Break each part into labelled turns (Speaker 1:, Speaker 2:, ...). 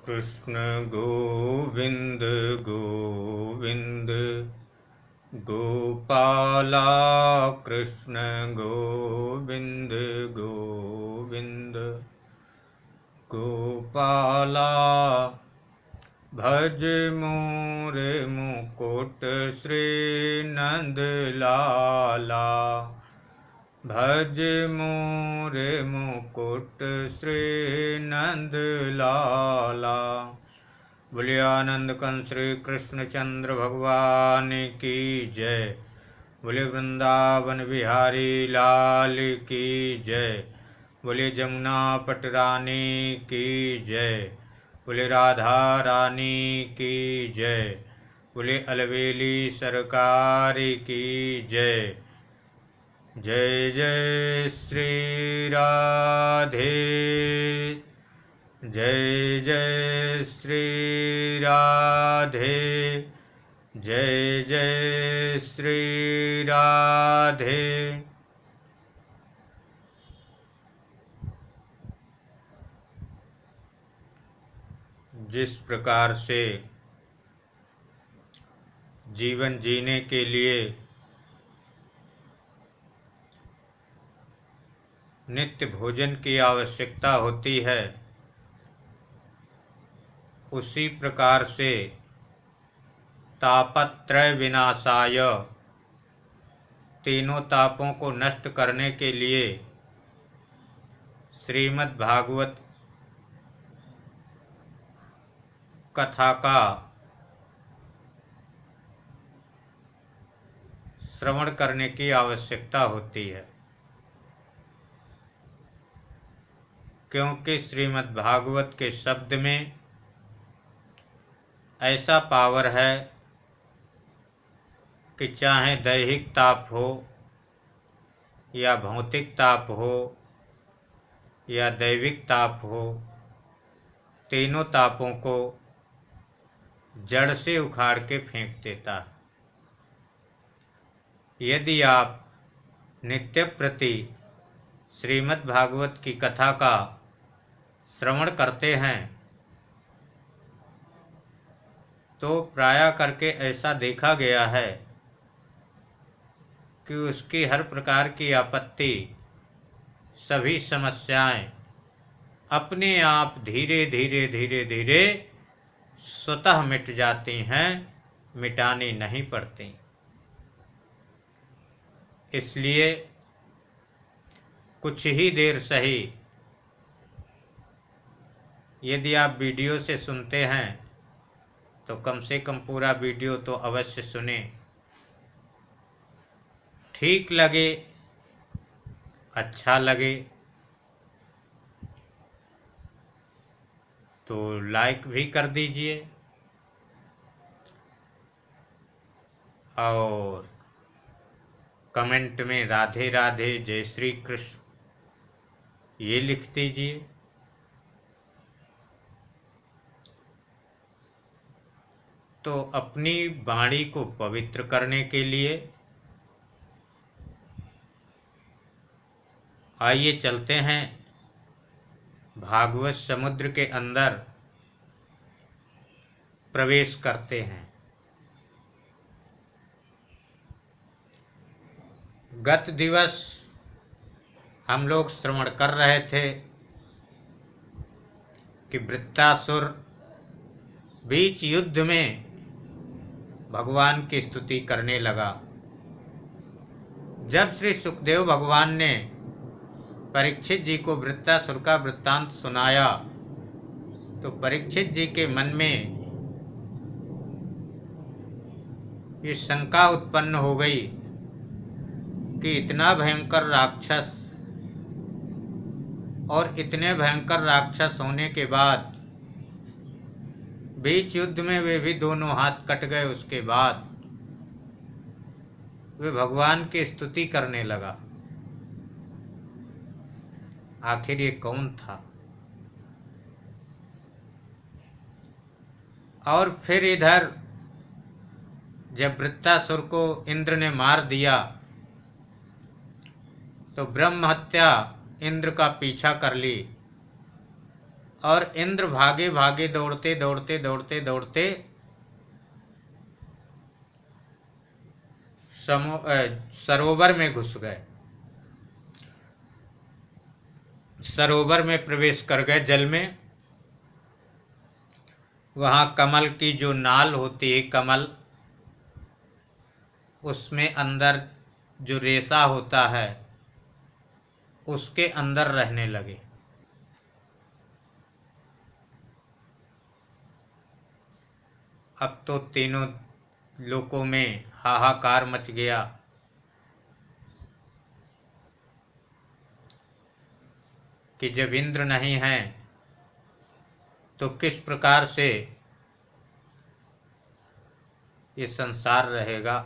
Speaker 1: कृष्ण गोविंद गोविंद गोपाला कृष्ण गोविंद गोविंद गोपाला भज मोरे मुकुट श्री नंद लाला भज मोरे मुकुट श्री नंद लाला। बोलिए आनंद कंस श्री कृष्ण चंद्र भगवान की जय। बोले वृंदावन बिहारी लाल की जय। बोले जमुना पट रानी की जय। बोले राधा रानी की जय। बोले अलवेली सरकार की जय। जय जय श्री राधे जय जय श्री राधे जय जय श्री राधे। जिस प्रकार से जीवन जीने के लिए नित्य भोजन की आवश्यकता होती है, उसी प्रकार से तापत्रय विनाशाय तीनों तापों को नष्ट करने के लिए श्रीमद् भागवत कथा का श्रवण करने की आवश्यकता होती है, क्योंकि श्रीमद् भागवत के शब्द में ऐसा पावर है कि चाहे दैहिक ताप हो या भौतिक ताप हो या दैविक ताप हो, तीनों तापों को जड़ से उखाड़ के फेंक देता है। यदि आप नित्य प्रति श्रीमद् भागवत की कथा का श्रवण करते हैं तो प्रायः करके ऐसा देखा गया है कि उसकी हर प्रकार की आपत्ति, सभी समस्याएं अपने आप धीरे धीरे धीरे धीरे स्वतः मिट जाती हैं, मिटानी नहीं पड़ती। इसलिए कुछ ही देर सही यदि आप वीडियो से सुनते हैं तो कम से कम पूरा वीडियो तो अवश्य सुने। ठीक लगे, अच्छा लगे तो लाइक भी कर दीजिए और कमेंट में राधे राधे जय श्री कृष्ण ये लिख दीजिए। तो अपनी वाणी को पवित्र करने के लिए आइए चलते हैं भागवत समुद्र के अंदर प्रवेश करते हैं। गत दिवस हम लोग श्रवण कर रहे थे कि वृत्तासुर बीच युद्ध में भगवान की स्तुति करने लगा। जब श्री सुखदेव भगवान ने परीक्षित जी को वृत्तासुर का वृत्तांत सुनाया तो परीक्षित जी के मन में ये शंका उत्पन्न हो गई कि इतना भयंकर राक्षस और इतने भयंकर राक्षस होने के बाद बीच युद्ध में वे भी दोनों हाथ कट गए, उसके बाद वे भगवान की स्तुति करने लगा। आखिर ये कौन था? और फिर इधर जब वृत्तासुर को इंद्र ने मार दिया तो ब्रह्म हत्या इंद्र का पीछा कर ली और इंद्र भागे भागे दौड़ते दौड़ते दौड़ते दौड़ते सरोवर में घुस गए, सरोवर में प्रवेश कर गए जल में। वहाँ कमल की जो नाल होती है, कमल, उसमें अंदर जो रेशा होता है उसके अंदर रहने लगे। अब तो तीनों लोकों में हाहाकार मच गया। कि जब इंद्र नहीं हैं तो किस प्रकार से ये संसार रहेगा।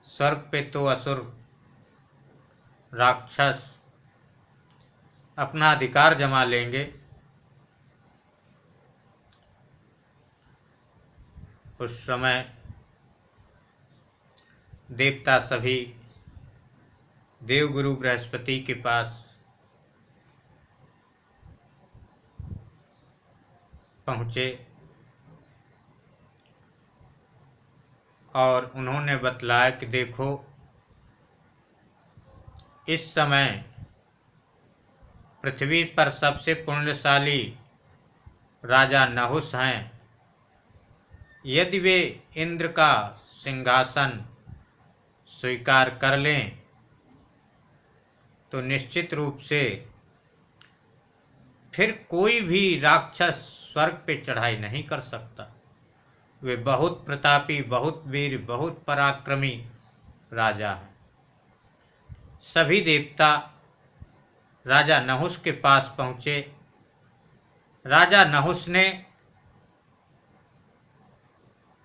Speaker 1: स्वर्ग पे तो असुर राक्षस अपना अधिकार जमा लेंगे। उस समय देवता सभी देवगुरु बृहस्पति के पास पहुँचे और उन्होंने बतलाया कि देखो, इस समय पृथ्वी पर सबसे पुण्यशाली राजा नहुस हैं। यदि वे इंद्र का सिंहासन स्वीकार कर लें तो निश्चित रूप से फिर कोई भी राक्षस स्वर्ग पे चढ़ाई नहीं कर सकता। वे बहुत प्रतापी, बहुत वीर, बहुत पराक्रमी राजा हैं। सभी देवता राजा नहुस के पास पहुँचे। राजा नहुस ने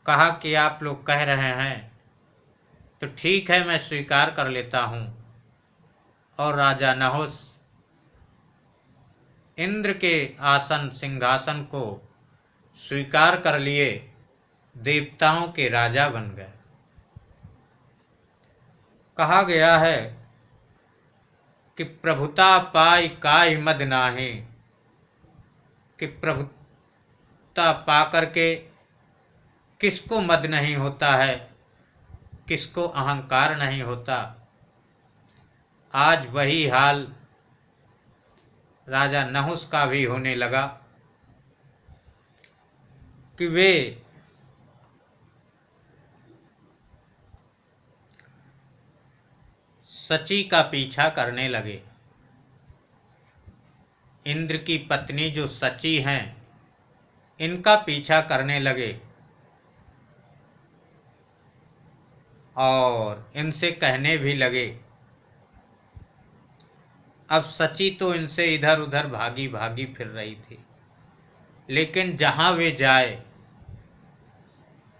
Speaker 1: कहा कि आप लोग कह रहे हैं तो ठीक है, मैं स्वीकार कर लेता हूँ। और राजा नहुस इंद्र के आसन सिंहासन को स्वीकार कर लिए, देवताओं के राजा बन गए। कहा गया है कि प्रभुता पाई काई मद नाहि, कि प्रभुता पाकर के किसको मद नहीं होता है, किसको अहंकार नहीं होता। आज वही हाल राजा नहुस का भी होने लगा कि वे सची का पीछा करने लगे। इंद्र की पत्नी जो सची हैं, इनका पीछा करने लगे और इनसे कहने भी लगे। अब सची तो इनसे इधर उधर भागी भागी फिर रही थी, लेकिन जहां वे जाए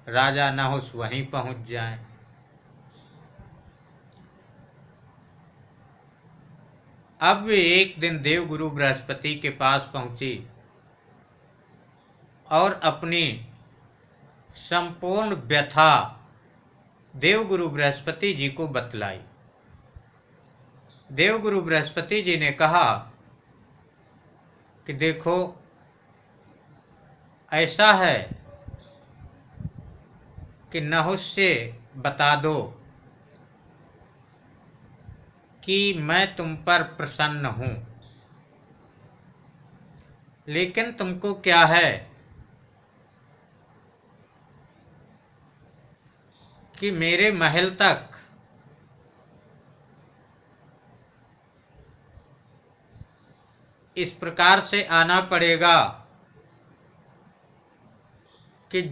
Speaker 1: राजा नहुस वहीं पहुंच जाए। अब वे एक दिन देवगुरु बृहस्पति के पास पहुंची और अपनी संपूर्ण व्यथा देवगुरु बृहस्पति जी को बतलाई। देवगुरु बृहस्पति जी ने कहा कि देखो, ऐसा है कि नहुस से बता दो कि मैं तुम पर प्रसन्न हूँ, लेकिन तुमको क्या है कि मेरे महल तक इस प्रकार से आना पड़ेगा कि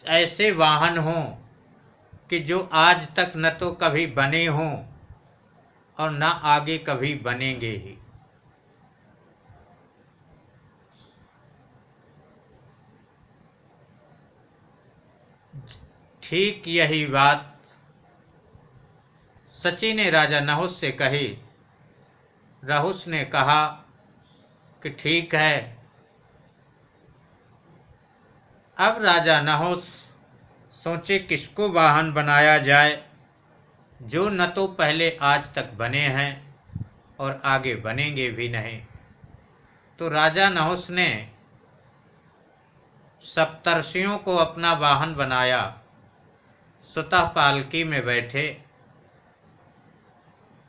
Speaker 1: ऐसे वाहन हों कि जो आज तक न तो कभी बने हों और न आगे कभी बनेंगे ही। ठीक यही बात सची ने राजा नहुस से कही। नहुस ने कहा कि ठीक है। अब राजा नहुस सोचे किसको वाहन बनाया जाए जो न तो पहले आज तक बने हैं और आगे बनेंगे भी नहीं। तो राजा नहुस ने सप्तर्षियों को अपना वाहन बनाया, स्वतः पालकी में बैठे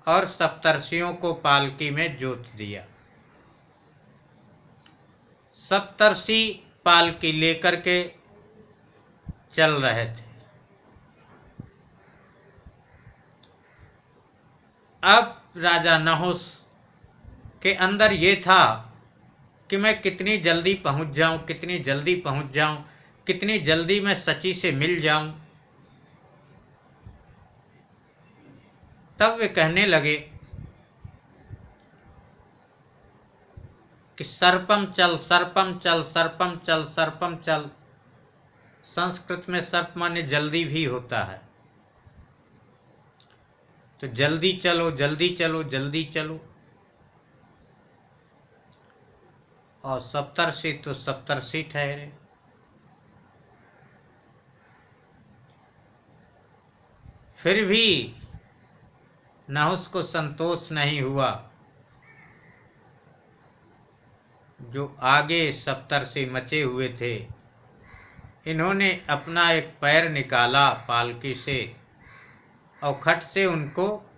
Speaker 1: और सप्तर्षियों को पालकी में जोत दिया। सप्तर्षि पालकी लेकर के चल रहे थे। अब राजा नहुस के अंदर ये था कि मैं कितनी जल्दी पहुंच जाऊं, कितनी जल्दी पहुंच जाऊं, कितनी जल्दी मैं सची से मिल जाऊं। तब वे कहने लगे कि सर्पम चल, सर्पम चल, सर्पम चल, सर्पम चल। संस्कृत में सर्प माने जल्दी भी होता है। तो जल्दी चलो, जल्दी चलो, जल्दी चलो। और सप्तर्षि तो सप्तर्षि ठहरे। फिर भी नहुस को संतोष नहीं हुआ। जो आगे सप्तर्षि मचे हुए थे, इन्होंने अपना एक पैर निकाला पालकी से और खट से उनको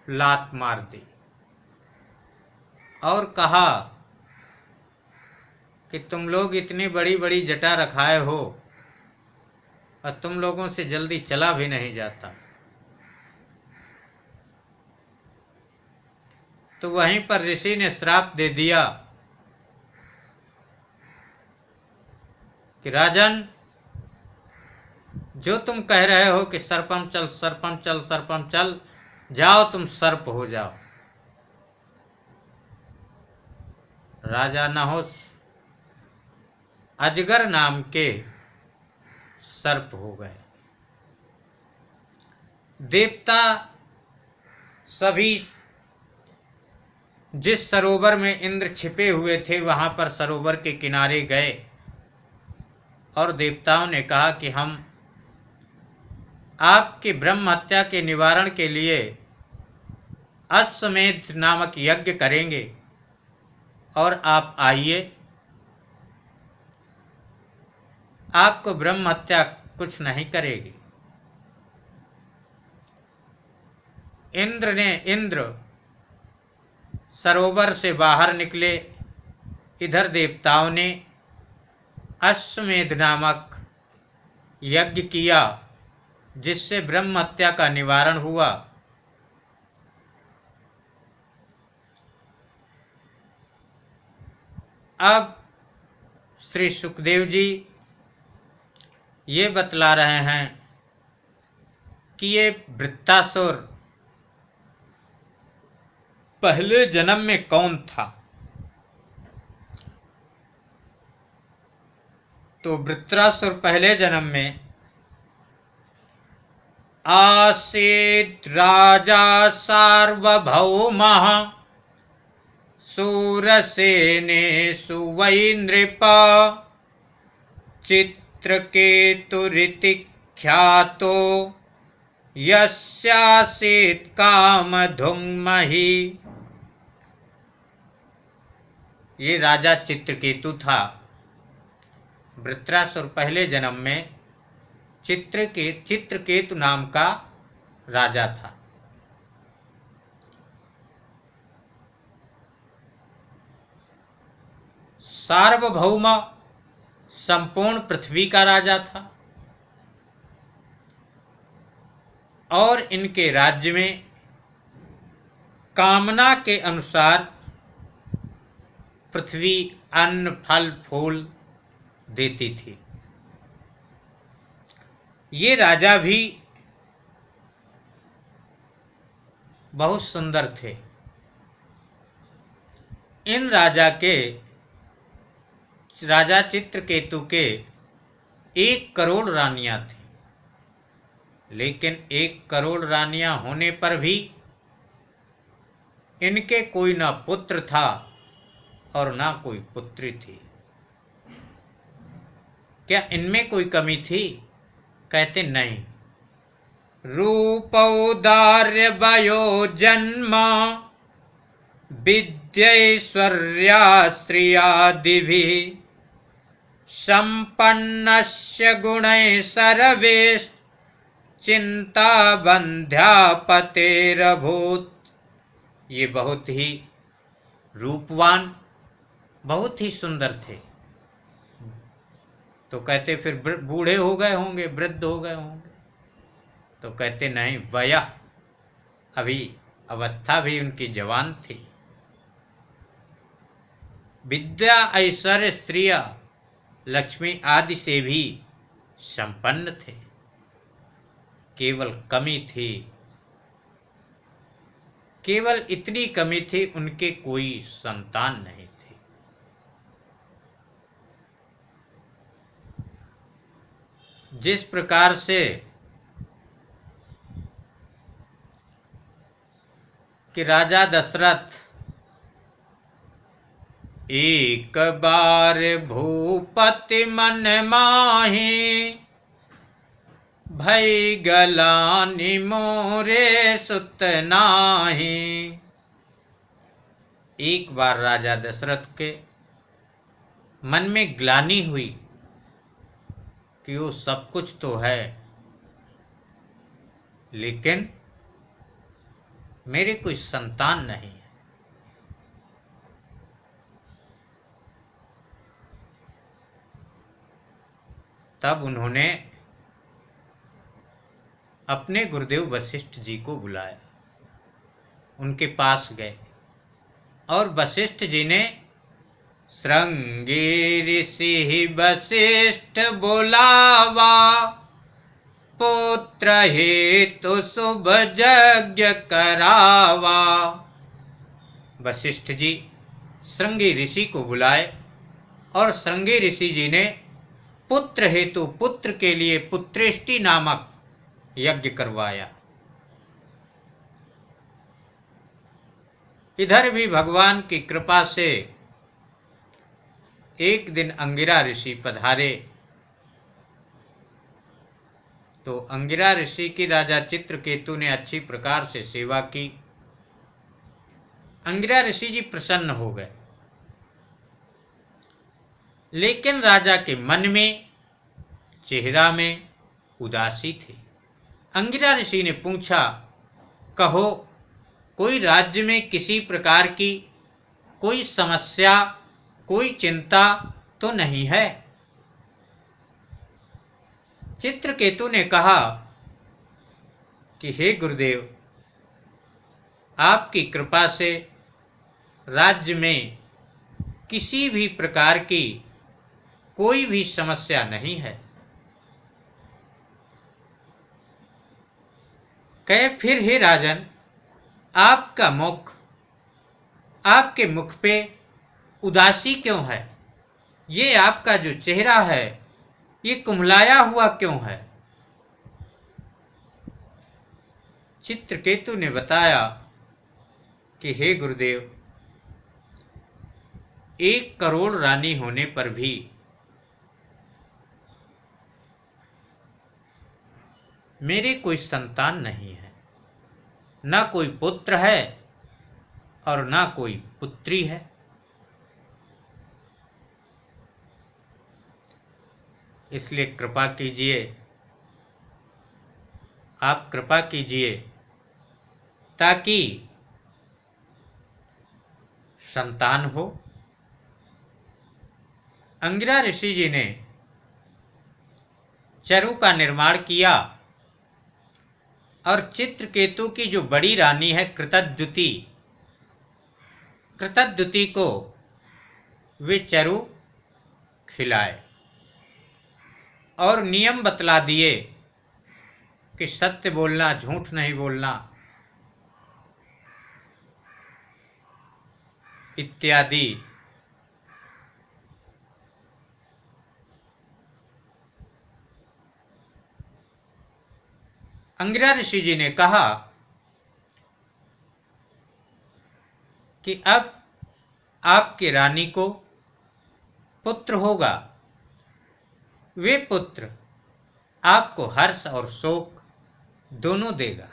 Speaker 1: लात मार दी और कहा कि तुम लोग इतनी बड़ी बड़ी जटा रखाए हो और तुम लोगों से जल्दी चला भी नहीं जाता। तो वहीं पर ऋषि ने श्राप दे दिया कि राजन, जो तुम कह रहे हो कि सर्पम चल, सर्पम चल, सर्पम चल, जाओ तुम सर्प हो जाओ। राजा नहुस अजगर नाम के सर्प हो गए। देवता सभी जिस सरोवर में इंद्र छिपे हुए थे वहां पर सरोवर के किनारे गए और देवताओं ने कहा कि हम आपकी ब्रह्म हत्या के निवारण के लिए अश्वमेध नामक यज्ञ करेंगे और आप आइए, आपको ब्रह्म हत्या कुछ नहीं करेगी। इंद्र सरोवर से बाहर निकले। इधर देवताओं ने अश्वमेध नामक यज्ञ किया जिससे ब्रह्म हत्या का निवारण हुआ। अब श्री सुखदेव जी ये बतला रहे हैं कि ये वृत्तासुर पहले जन्म में कौन था। तो वृत्रासुर पहले जन्म में आसीत् राजा सार्वभौमः सूरसेनेषु वै नृपा चित्रकेतुरिति ख्यातो यस्यासीत् कामधुग्महि। ये राजा चित्रकेतु था। वृत्रासुर पहले जन्म में चित्रकेतु नाम का राजा था। सार्वभौम संपूर्ण पृथ्वी का राजा था और इनके राज्य में कामना के अनुसार पृथ्वी अन्न फल फूल देती थी। ये राजा भी बहुत सुंदर थे। इन राजा चित्रकेतु के 1 करोड़ रानियां थी, लेकिन 1 करोड़ रानियां होने पर भी इनके कोई ना पुत्र था और ना कोई पुत्री थी। क्या इनमें कोई कमी थी? कहते नहीं। रूपौदार्य वयो जन्म विद्यैश्वर्याश्रियादिभिः सम्पन्नस्य गुणैः सर्वैः चिंता बंध्यापतेरभूत। ये बहुत ही रूपवान, बहुत ही सुंदर थे। तो कहते फिर बूढ़े हो गए होंगे, वृद्ध हो गए होंगे। तो कहते नहीं, वयः, अभी अवस्था भी उनकी जवान थी। विद्या ऐश्वर्य श्रिय लक्ष्मी आदि से भी संपन्न थे। केवल कमी थी, केवल इतनी कमी थी, उनके कोई संतान नहीं थी। जिस प्रकार से कि राजा दशरथ एक बार भूपति मन माही, भई गलानि मोरे सुत नाही। एक बार राजा दशरथ के मन में ग्लानि हुई कि वो सब कुछ तो है, लेकिन मेरे कोई संतान नहीं है। तब उन्होंने अपने गुरुदेव वशिष्ठ जी को बुलाया, उनके पास गए और वशिष्ठ जी ने श्रृंगी ऋषि वशिष्ठ बोलावा, पुत्र हेतु शुभ यज्ञ करावा। वशिष्ठ जी श्रृंगी ऋषि को बुलाए और श्रृंगी ऋषि जी ने पुत्र हेतु, पुत्र के लिए पुत्रेष्टि नामक यज्ञ करवाया। इधर भी भगवान की कृपा से एक दिन अंगिरा ऋषि पधारे। तो अंगिरा ऋषि की राजा चित्रकेतु ने अच्छी प्रकार से सेवा की। अंगिरा ऋषि जी प्रसन्न हो गए, लेकिन राजा के मन में, चेहरा में उदासी थी। अंगिरा ऋषि ने पूछा, कहो कोई राज्य में किसी प्रकार की कोई समस्या, कोई चिंता तो नहीं है? चित्रकेतु ने कहा कि हे गुरुदेव, आपकी कृपा से राज्य में किसी भी प्रकार की कोई भी समस्या नहीं है। कहे फिर हे राजन, आपका मुख, आपके मुख पे उदासी क्यों है? ये आपका जो चेहरा है ये कुम्हलाया हुआ क्यों है? चित्रकेतु ने बताया कि हे गुरुदेव, 1 करोड़ रानी होने पर भी मेरे कोई संतान नहीं है, ना कोई पुत्र है और ना कोई पुत्री है। इसलिए कृपा कीजिए, आप कृपा कीजिए ताकि संतान हो। अंगिरा ऋषि जी ने चरु का निर्माण किया और चित्रकेतु की जो बड़ी रानी है कृतद्युति, कृतद्युति को वे चरु खिलाए और नियम बतला दिए कि सत्य बोलना, झूठ नहीं बोलना इत्यादि। अंगिरा ऋषि जी ने कहा कि अब आपकी रानी को पुत्र होगा, वे पुत्र आपको हर्ष और शोक दोनों देगा।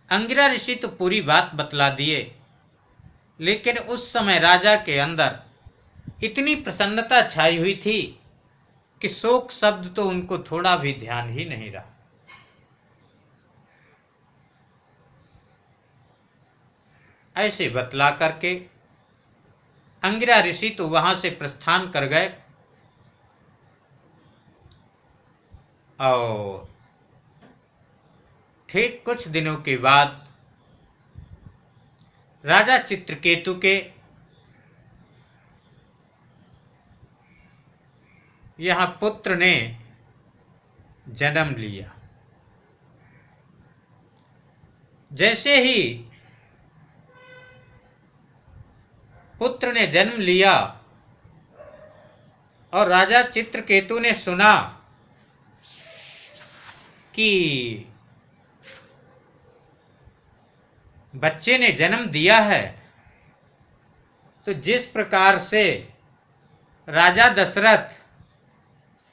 Speaker 1: अंगिरा ऋषि तो पूरी बात बतला दिए लेकिन उस समय राजा के अंदर इतनी प्रसन्नता छाई हुई थी कि शोक शब्द तो उनको थोड़ा भी ध्यान ही नहीं रहा। ऐसे बतला करके अंगिरा ऋषि तो वहां से प्रस्थान कर गए और ठीक कुछ दिनों के बाद राजा चित्रकेतु के यहाँ पुत्र ने जन्म लिया। जैसे ही पुत्र ने जन्म लिया और राजा चित्रकेतु ने सुना कि बच्चे ने जन्म दिया है, तो जिस प्रकार से राजा दशरथ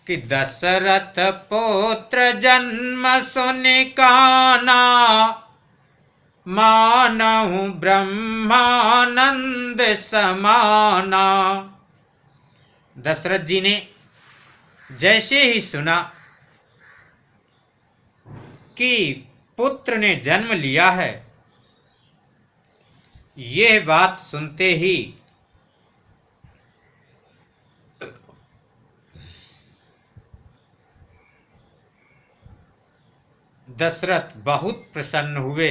Speaker 1: कि दशरथ पुत्र जन्म सुनि काना, मानहु ब्रह्मानंद समाना। दशरथ जी ने जैसे ही सुना कि पुत्र ने जन्म लिया है, यह बात सुनते ही दशरथ बहुत प्रसन्न हुए।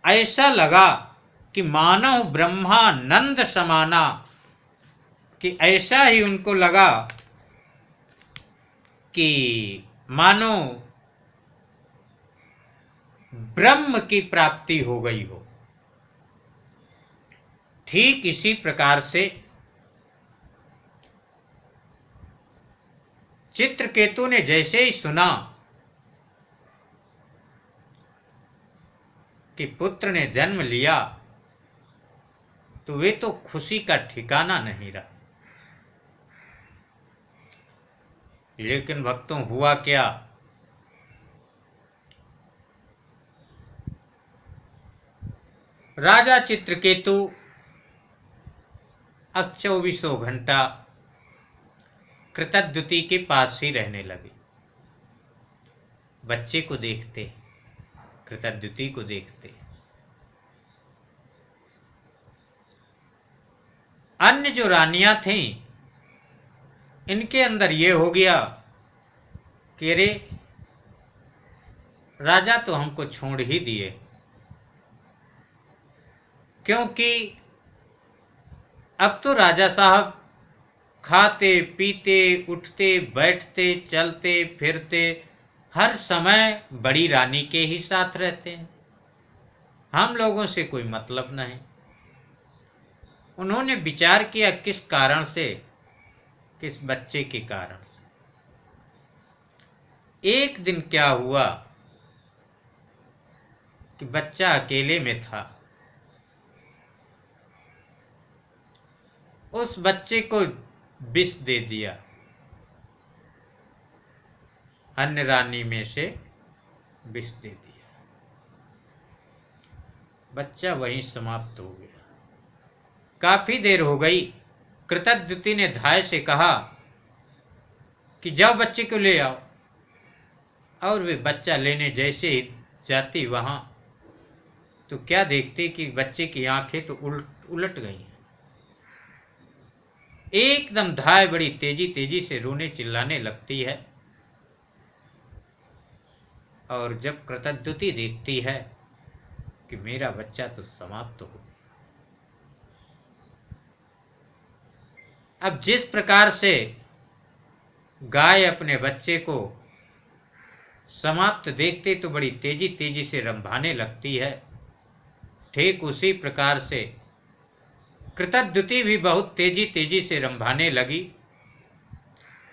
Speaker 1: ऐसा लगा कि मानव ब्रह्मानंद समाना, कि ऐसा ही उनको लगा कि मानो ब्रह्म की प्राप्ति हो गई हो। ठीक इसी प्रकार से चित्रकेतु ने जैसे ही सुना कि पुत्र ने जन्म लिया, तो वे तो खुशी का ठिकाना नहीं रहा। लेकिन भक्तों, हुआ क्या? राजा चित्रकेतु अब 24 घंटा कृतद्युति के पास ही रहने लगे। बच्चे को देखते, कृतद्युति को देखते। अन्य जो रानियां थीं, इनके अंदर ये हो गया कि अरे, राजा तो हमको छोड़ ही दिए, क्योंकि अब तो राजा साहब खाते पीते उठते बैठते चलते फिरते हर समय बड़ी रानी के ही साथ रहते हैं, हम लोगों से कोई मतलब नहीं। उन्होंने विचार किया किस कारण से, किस बच्चे के कारण से। एक दिन क्या हुआ कि बच्चा अकेले में था। उस बच्चे को विष दे दिया, अन्य रानी में से विष दे दिया। बच्चा वहीं समाप्त हो गया। काफी देर हो गई। कृतद्युति ने धाय से कहा कि जाओ बच्चे को ले आओ, और वे बच्चा लेने जैसे ही जाती वहां, तो क्या देखते कि बच्चे की आंखें तो उलट गई। एकदम धाय बड़ी तेजी तेजी से रोने चिल्लाने लगती है। और जब कृतद्युति देखती है कि मेरा बच्चा तो समाप्त हो गया। अब जिस प्रकार से गाय अपने बच्चे को समाप्त देखते तो बड़ी तेजी तेजी से रंभाने लगती है, ठीक उसी प्रकार से कृतद्युति भी बहुत तेजी तेजी से रंभाने लगी,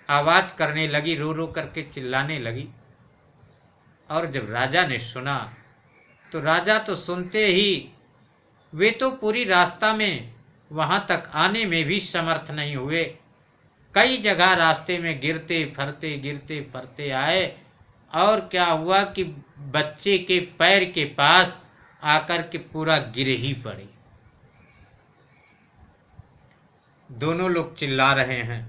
Speaker 1: आवाज करने लगी, रो रो करके चिल्लाने लगी। और जब राजा ने सुना, तो राजा तो सुनते ही वे तो पूरी रास्ता में वहां तक आने में भी समर्थ नहीं हुए। कई जगह रास्ते में गिरते फरते आए, और क्या हुआ कि बच्चे के पैर के पास आकर के पूरा गिर ही पड़े। दोनों लोग चिल्ला रहे हैं।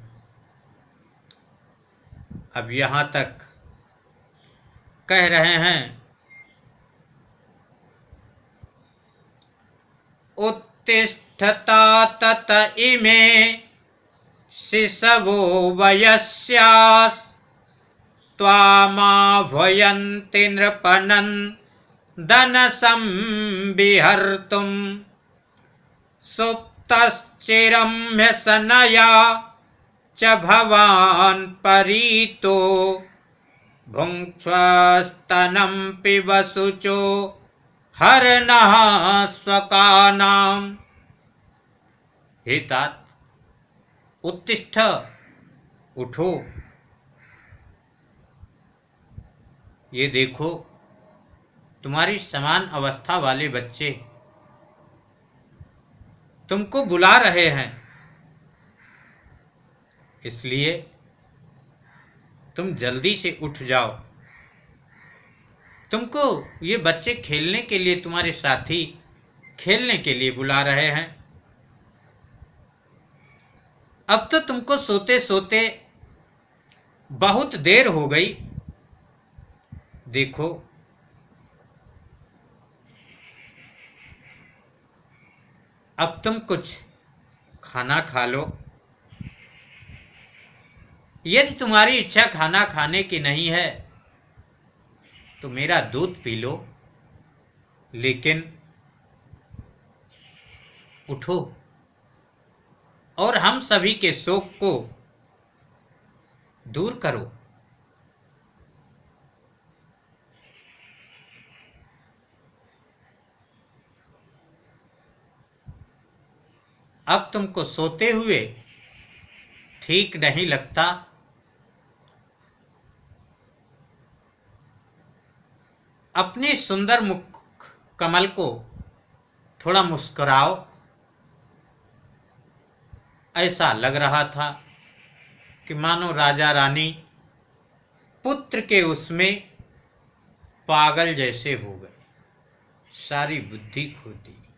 Speaker 1: अब यहाँ तक कह रहे हैं, उत्तिष्ठता तत इमे शिशवो वयस्यास् त्वामाह्वयन्ति नृपनन्दन संविहर्तुं सुप्तश्चिरं ह्यसनया च भवान् परीतो भुङ्क्ष्वस्तनं पिब शुचो हरनः स्वकानाम्। हे तात, उत्तिष्ठ, उठो। ये देखो, तुम्हारी समान अवस्था वाले बच्चे तुमको बुला रहे हैं, इसलिए तुम जल्दी से उठ जाओ। तुमको ये बच्चे खेलने के लिए, तुम्हारे साथी खेलने के लिए बुला रहे हैं। अब तो तुमको सोते सोते बहुत देर हो गई। देखो, अब तुम कुछ खाना खा लो। यदि तुम्हारी इच्छा खाना खाने की नहीं है तो मेरा दूध पी लो, लेकिन उठो और हम सभी के शोक को दूर करो। अब तुमको सोते हुए ठीक नहीं लगता। अपने सुंदर मुख कमल को थोड़ा मुस्कुराओ। ऐसा लग रहा था कि मानो राजा रानी पुत्र के उसमें पागल जैसे हो गए, सारी बुद्धि खो दी।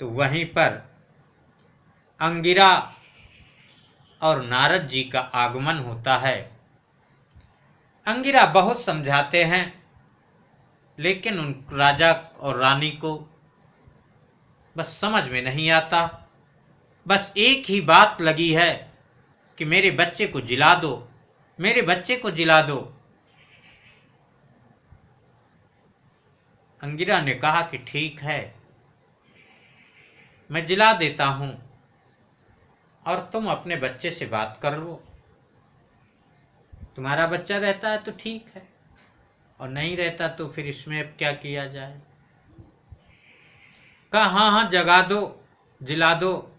Speaker 1: तो वहीं पर अंगिरा और नारद जी का आगमन होता है। अंगिरा बहुत समझाते हैं, लेकिन उन राजा और रानी को बस समझ में नहीं आता। बस एक ही बात लगी है कि मेरे बच्चे को जिला दो, मेरे बच्चे को जिला दो। अंगिरा ने कहा कि ठीक है, मैं जिला देता हूं और तुम अपने बच्चे से बात कर लो। तुम्हारा बच्चा रहता है तो ठीक है, और नहीं रहता तो फिर इसमें अब क्या किया जाए। कहा हाँ हाँ, जगा दो, जिला दो,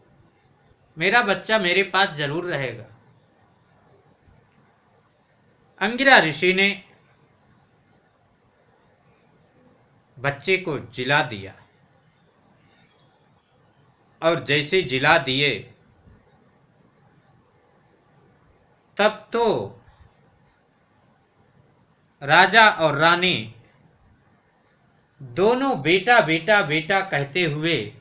Speaker 1: मेरा बच्चा मेरे पास जरूर रहेगा। अंगिरा ऋषि ने बच्चे को जिला दिया, और जैसे जिला दिए तब तो राजा और रानी दोनों बेटा बेटा बेटा कहते हुए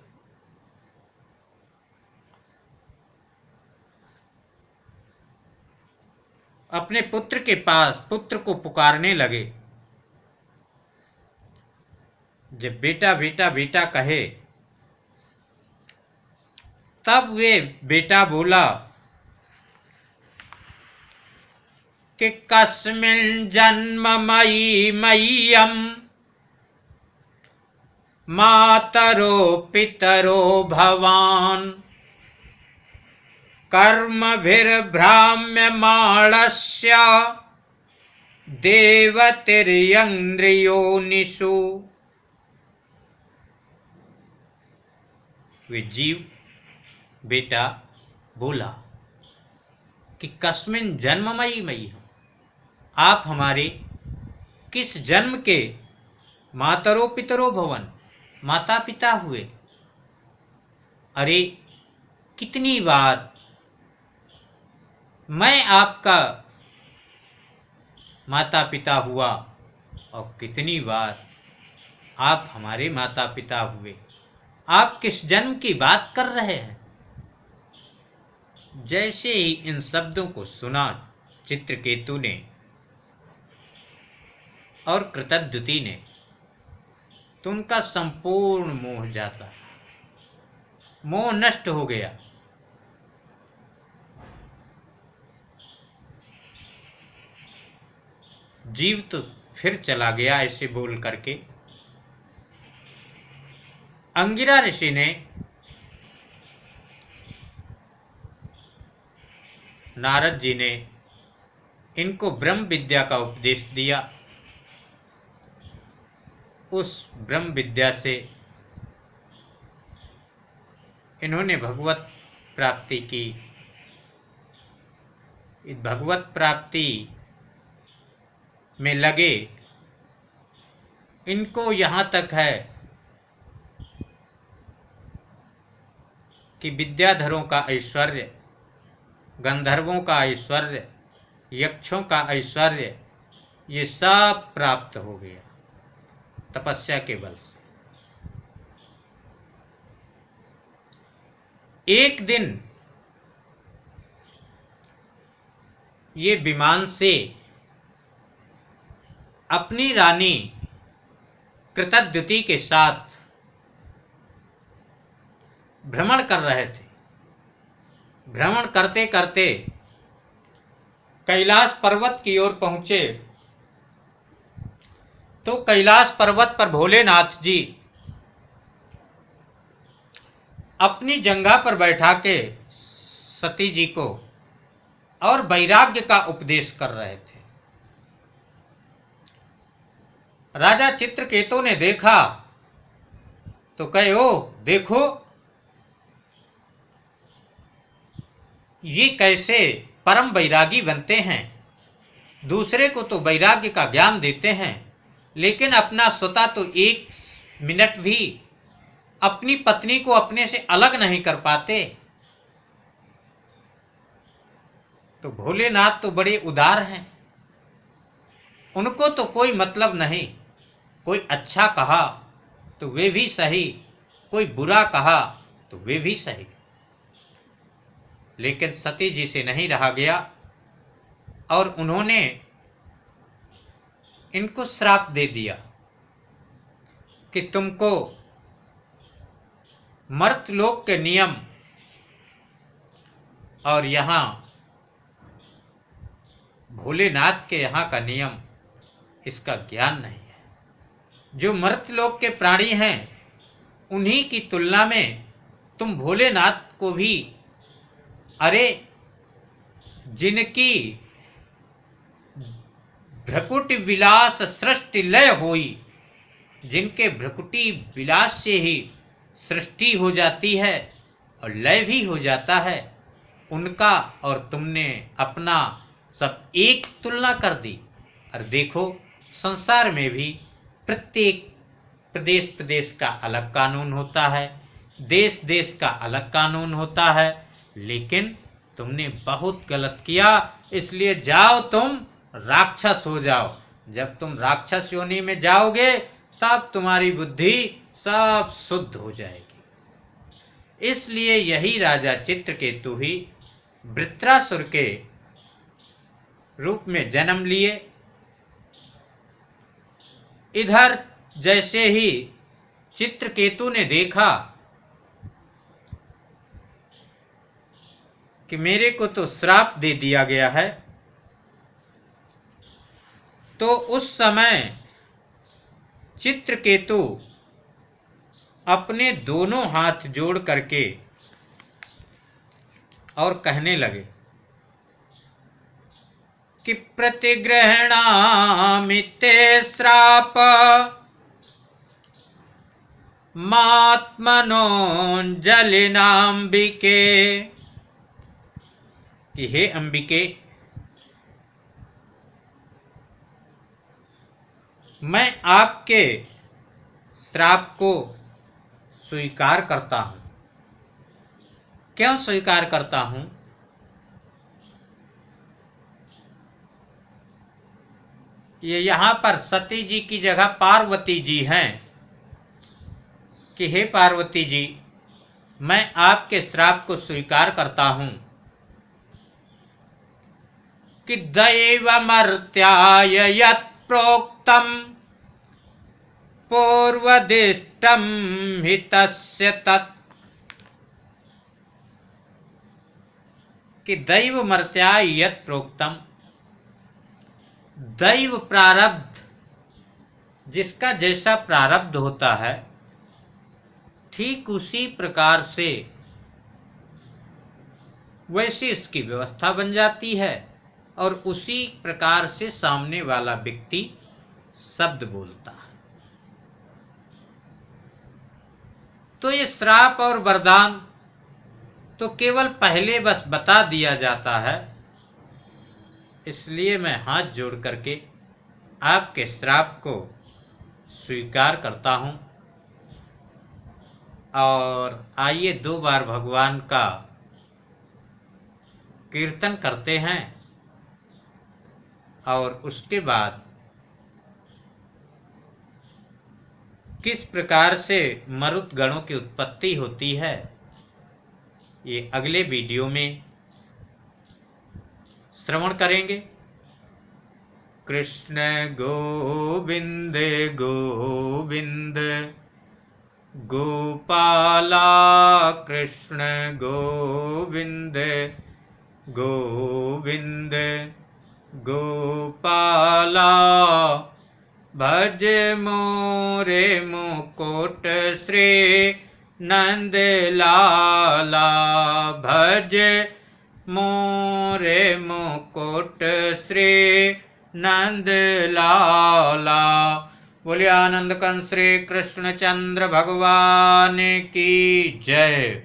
Speaker 1: अपने पुत्र के पास पुत्र को पुकारने लगे। जब बेटा बेटा बेटा कहे तब वे बेटा बोला कि कस्मिन् जन्ममयी मह्यं मातरो पितरो भवान् कर्मभिर्भ्राम्यमाणस्य देवतिर्यन्द्रियोनिषु। वे जीव बेटा बोला कि कस्मिन् जन्ममयी मह्यं, आप हमारे किस जन्म के मातरो पितरो भवन, माता पिता हुए। अरे कितनी बार मैं आपका माता पिता हुआ और कितनी बार आप हमारे माता पिता हुए। आप किस जन्म की बात कर रहे हैं? जैसे ही इन शब्दों को सुना चित्रकेतु ने और कृतद्युति ने, तो उनका संपूर्ण मोह जाता, मोह नष्ट हो गया। जीव तो फिर चला गया ऐसे बोल करके। अंगिरा ऋषि ने नारद जी ने इनको ब्रह्म विद्या का उपदेश दिया। उस ब्रह्म विद्या से इन्होंने भगवत प्राप्ति की। इस भगवत प्राप्ति में लगे, इनको यहाँ तक है कि विद्याधरों का ऐश्वर्य, गंधर्वों का ऐश्वर्य, यक्षों का ऐश्वर्य, ये सब प्राप्त हो गया तपस्या के बल से। एक दिन ये विमान से अपनी रानी कृतद्युति के साथ भ्रमण कर रहे थे। भ्रमण करते करते कैलाश पर्वत की ओर पहुंचे, तो कैलाश पर्वत पर भोलेनाथ जी अपनी जंघा पर बैठा के सती जी को और वैराग्य का उपदेश कर रहे थे। राजा चित्रकेतु ने देखा तो कहे, ओ देखो ये कैसे परम वैरागी बनते हैं। दूसरे को तो वैराग्य का ज्ञान देते हैं, लेकिन अपना स्वतः तो एक मिनट भी अपनी पत्नी को अपने से अलग नहीं कर पाते। तो भोलेनाथ तो बड़े उदार हैं, उनको तो कोई मतलब नहीं। कोई अच्छा कहा तो वे भी सही, कोई बुरा कहा तो वे भी सही। लेकिन सती जी से नहीं रहा गया और उन्होंने इनको श्राप दे दिया कि तुमको मर्त्यलोक के नियम और यहाँ भोलेनाथ के यहाँ का नियम, इसका ज्ञान नहीं है। जो मर्त्यलोक के प्राणी हैं उन्हीं की तुलना में तुम भोलेनाथ को भी, अरे जिनकी भ्रकुटी विलास सृष्टि लय होई, जिनके भ्रकुटी विलास से ही सृष्टि हो जाती है और लय भी हो जाता है, उनका और तुमने अपना सब एक तुलना कर दी। और देखो संसार में भी प्रत्येक प्रदेश प्रदेश का अलग कानून होता है, देश देश का अलग कानून होता है, लेकिन तुमने बहुत गलत किया, इसलिए जाओ तुम राक्षस हो जाओ। जब तुम राक्षस योनि में जाओगे तब तुम्हारी बुद्धि सब शुद्ध हो जाएगी। इसलिए यही राजा चित्रकेतु ही वृत्रासुर के रूप में जन्म लिए। इधर जैसे ही चित्रकेतु ने देखा कि मेरे को तो श्राप दे दिया गया है, तो उस समय चित्रकेतु अपने दोनों हाथ जोड़ करके और कहने लगे कि प्रतिग्रहणामि ते श्राप मात्मनोऽञ्जलिनाम्बिके, कि हे अंबिके, मैं आपके श्राप को स्वीकार करता हूँ। क्यों स्वीकार करता हूँ? ये यहाँ पर सती जी की जगह पार्वती जी हैं कि हे पार्वती जी, मैं आपके श्राप को स्वीकार करता हूँ कि दैवमर्त्याय यत् प्रोक्तम पूर्वदिष्टम हितस्य तत्, कि दैवमर्त्याय यत् प्रोक्तम, दैव प्रारब्ध, जिसका जैसा प्रारब्ध होता है ठीक उसी प्रकार से वैसे इसकी व्यवस्था बन जाती है और उसी प्रकार से सामने वाला व्यक्ति शब्द बोलता है। तो ये श्राप और वरदान तो केवल पहले बस बता दिया जाता है, इसलिए मैं हाथ जोड़ करके आपके श्राप को स्वीकार करता हूँ। और आइए 2 बार भगवान का कीर्तन करते हैं और उसके बाद किस प्रकार से मरुत गणों की उत्पत्ति होती है ये अगले वीडियो में श्रवण करेंगे। कृष्ण गोविंद गोविंद गोपाला, कृष्ण गोविंद गोविंद गोपाला, भज मोरे मुकुट श्री नंद लाला, भज मोरे मुकुट श्री नंद लाला। बोलिए आनंद कंद श्री कृष्णचंद्र भगवान की जय।